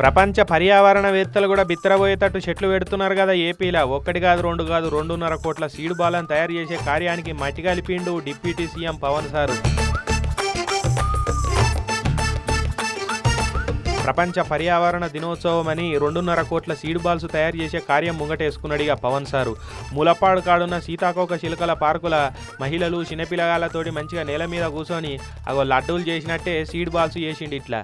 ప్రపంచ పర్యావరణవేత్తలు కూడా బిత్తరబోయేటట్టు చెట్లు పెడుతున్నారు కదా ఏపీలో. ఒక్కటి కాదు, రెండు కాదు, 2.5 కోట్ల సీడ్ బాలను తయారు చేసే కార్యానికి మట్టి కలిపిండు డిప్యూటీ సీఎం పవన్ సారు. ప్రపంచ పర్యావరణ దినోత్సవం అని 2.5 కోట్ల సీడ్ బాల్స్ తయారు చేసే కార్యం ముంగటేసుకున్నాడిగా పవన్ సారు. మూలపాడు కాడున్న సీతాకోక చిలుకల పార్కుల మహిళలు చిన్నపిల్లగాళ్ళతోటి మంచిగా నేల మీద కూర్చొని అగో లడ్డూలు చేసినట్టే సీడ్ బాల్స్ చేసిండు ఇట్లా.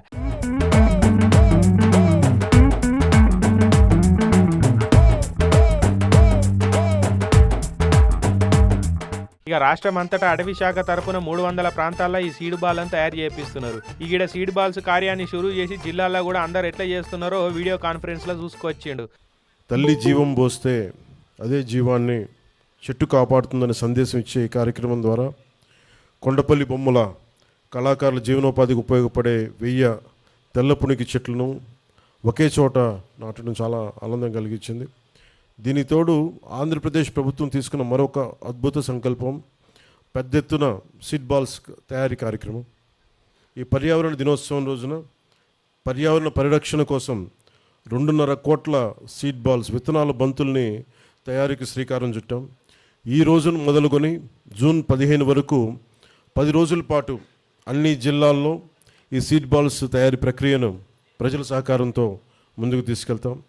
ఇక రాష్ట్రం అంతటా అటవీ శాఖ తరపున 300 ప్రాంతాల్లో ఈ సీడ్ బాల్లను తయారు చేపిస్తున్నారు. ఈడ సీడ్ బాల్స్ కార్యాన్ని షురూ చేసి జిల్లాల్లో కూడా అందరు ఎట్లా చేస్తున్నారో వీడియో కాన్ఫరెన్స్లో చూసుకొచ్చిండు. తల్లి జీవం పోస్తే అదే జీవాన్ని చెట్టు కాపాడుతుందనే సందేశం ఇచ్చే ఈ కార్యక్రమం ద్వారా కొండపల్లి బొమ్మల కళాకారుల జీవనోపాధికి ఉపయోగపడే 1000 తెల్లపునికి చెట్లను ఒకే చోట నాటడం చాలా ఆనందం కలిగించింది. దీనికి తోడు ఆంధ్రప్రదేశ్ ప్రభుత్వం తీసుకున్న మరొక అద్భుత సంకల్పం పెద్ద ఎత్తున సీడ్ బాల్స్ తయారీ కార్యక్రమం. ఈ పర్యావరణ దినోత్సవం రోజున పర్యావరణ పరిరక్షణ కోసం 2.5 కోట్ల సీడ్ బాల్స్ విత్తనాల బంతుల్ని తయారీకి శ్రీకారం చుట్టాం. ఈ రోజును మొదలుకొని జూన్ 15 వరకు 10 రోజుల పాటు అన్ని జిల్లాల్లో ఈ సీడ్ బాల్స్ తయారీ ప్రక్రియను ప్రజల సహకారంతో ముందుకు తీసుకెళ్తాం.